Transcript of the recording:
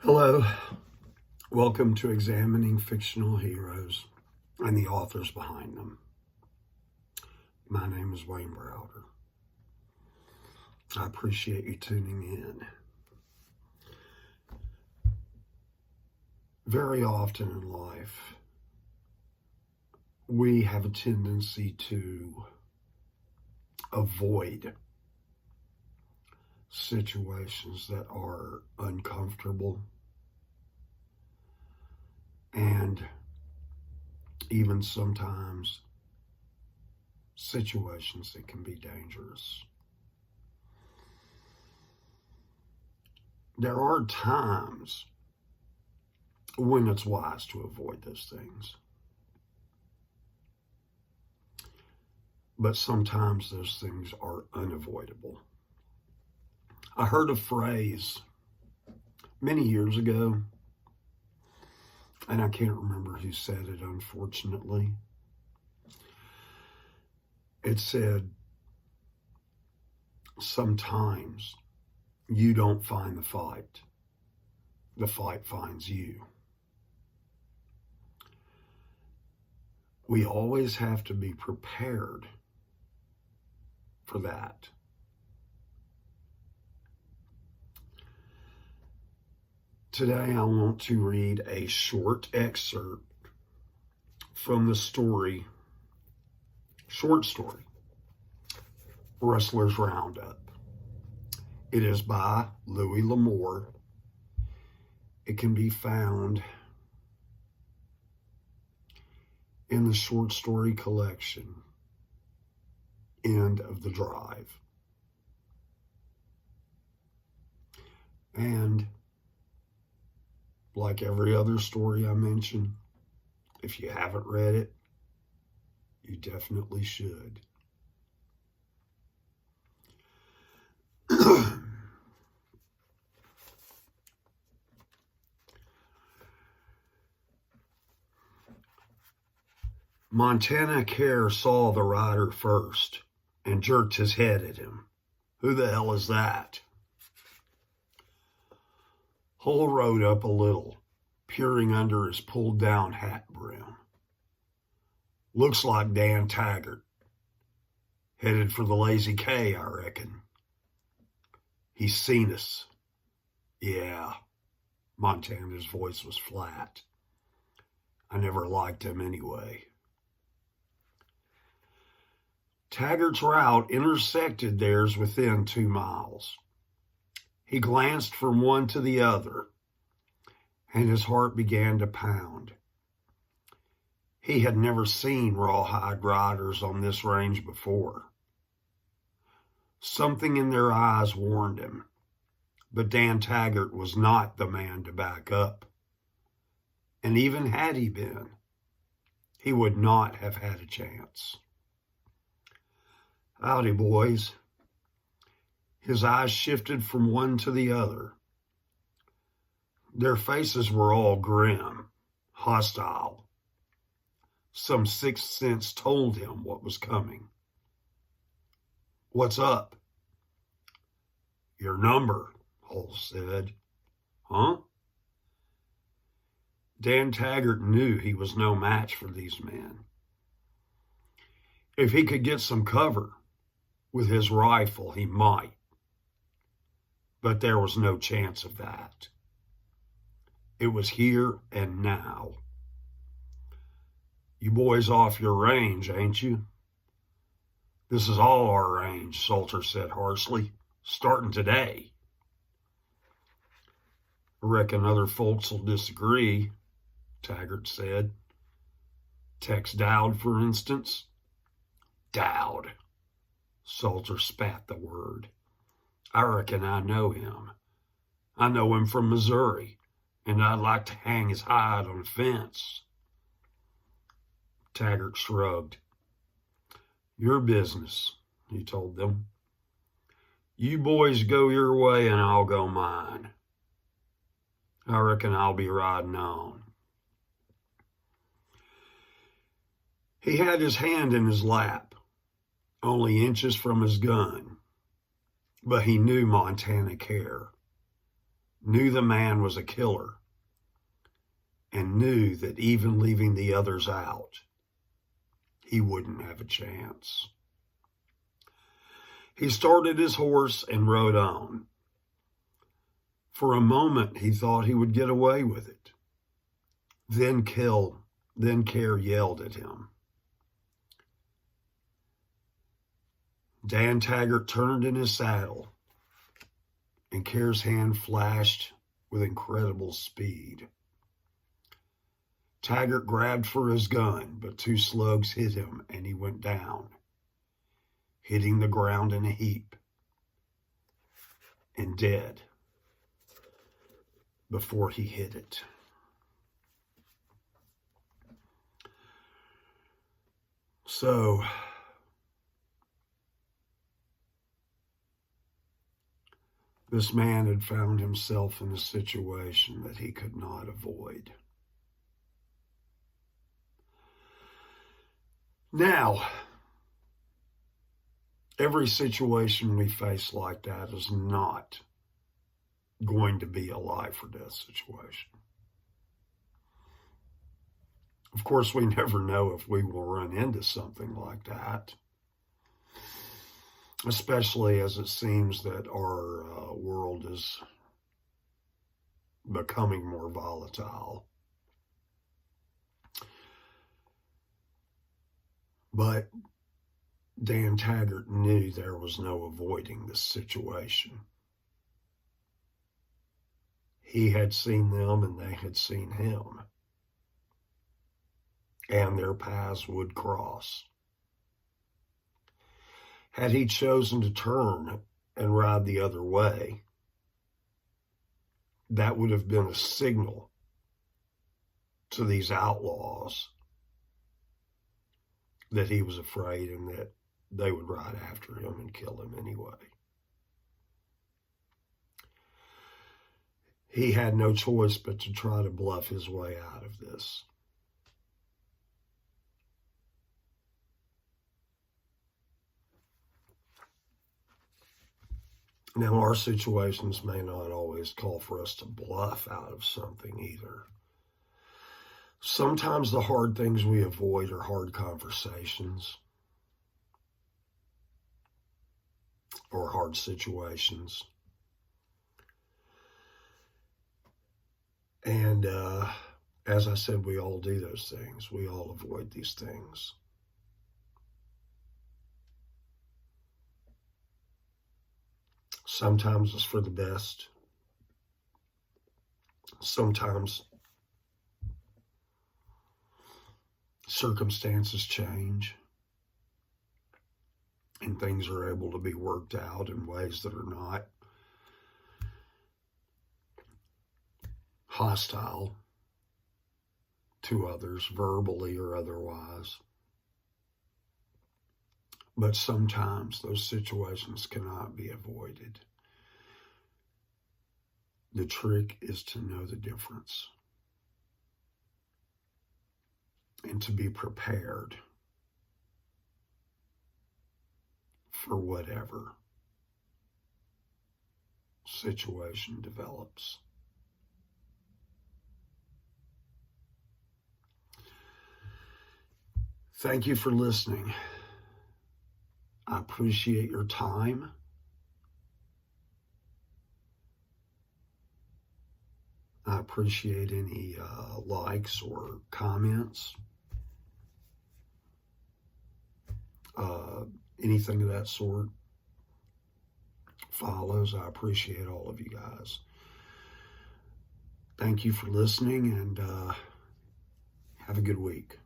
Hello, welcome to Examining Fictional Heroes and the authors behind them. My name is Wayne Browder. I appreciate you tuning in. Very often in life, we have a tendency to avoid situations that are uncomfortable and even sometimes situations that can be dangerous. There are times when it's wise to avoid those things, but sometimes those things are unavoidable. I heard a phrase many years ago, and I can't remember who said it, unfortunately. It said, sometimes you don't find the fight finds you. We always have to be prepared for that. Today I want to read a short excerpt from the short story, Rustler Roundup. It is by Louis L'Amour. It can be found in the short story collection, End of the Drive. And like every other story I mention, if you haven't read it, you definitely should. Montana Care saw the rider first and jerked his head at him. Who the hell is that? Hull rode up a little, peering under his pulled-down hat brim. Looks like Dan Taggart. Headed for the Lazy K, I reckon. He's seen us. Yeah. Montana's voice was flat. I never liked him anyway. Taggart's route intersected theirs within 2 miles. He glanced from one to the other, and his heart began to pound. He had never seen rawhide riders on this range before. Something in their eyes warned him, but Dan Taggart was not the man to back up. And even had he been, he would not have had a chance. Howdy, boys. His eyes shifted from one to the other. Their faces were all grim, hostile. Some sixth sense told him what was coming. What's up? Your number, Hull said. Huh? Dan Taggart knew he was no match for these men. If he could get some cover with his rifle, he might. But there was no chance of that. It was here and now. You boys off your range, ain't you? This is all our range, Salter said harshly. Starting today. I reckon other folks will disagree, Taggart said. Tex Dowd, for instance. Dowd. Salter spat the word. I reckon I know him. I know him from Missouri, and I'd like to hang his hide on a fence. Taggart shrugged. Your business, he told them. You boys go your way and I'll go mine. I reckon I'll be riding on. He had his hand in his lap, only inches from his gun, but he knew Montana Care. knew the man was a killer, and knew that even leaving the others out, he wouldn't have a chance. He started his horse and rode on. For a moment, he thought he would get away with it. Then Care yelled at him. Dan Taggart turned in his saddle, and Care's hand flashed with incredible speed. Taggart grabbed for his gun, but 2 slugs hit him, and he went down, hitting the ground in a heap, and dead before he hit it. So, this man had found himself in a situation that he could not avoid. Now, every situation we face like that is not going to be a life or death situation. Of course, we never know if we will run into something like that, especially as it seems that our world is becoming more volatile. But Dan Taggart knew there was no avoiding this situation. He had seen them and they had seen him, and their paths would cross. Had he chosen to turn and ride the other way, that would have been a signal to these outlaws that he was afraid and that they would ride after him and kill him anyway. He had no choice but to try to bluff his way out of this. Now, our situations may not always call for us to bluff out of something either. Sometimes the hard things we avoid are hard conversations or hard situations. And as I said, we all do those things. We all avoid these things. Sometimes it's for the best. Sometimes circumstances change and things are able to be worked out in ways that are not hostile to others, verbally or otherwise. But sometimes those situations cannot be avoided. The trick is to know the difference and to be prepared for whatever situation develops. Thank you for listening. I appreciate your time. I appreciate any likes or comments. Anything of that sort. Follows. I appreciate all of you guys. Thank you for listening, and have a good week.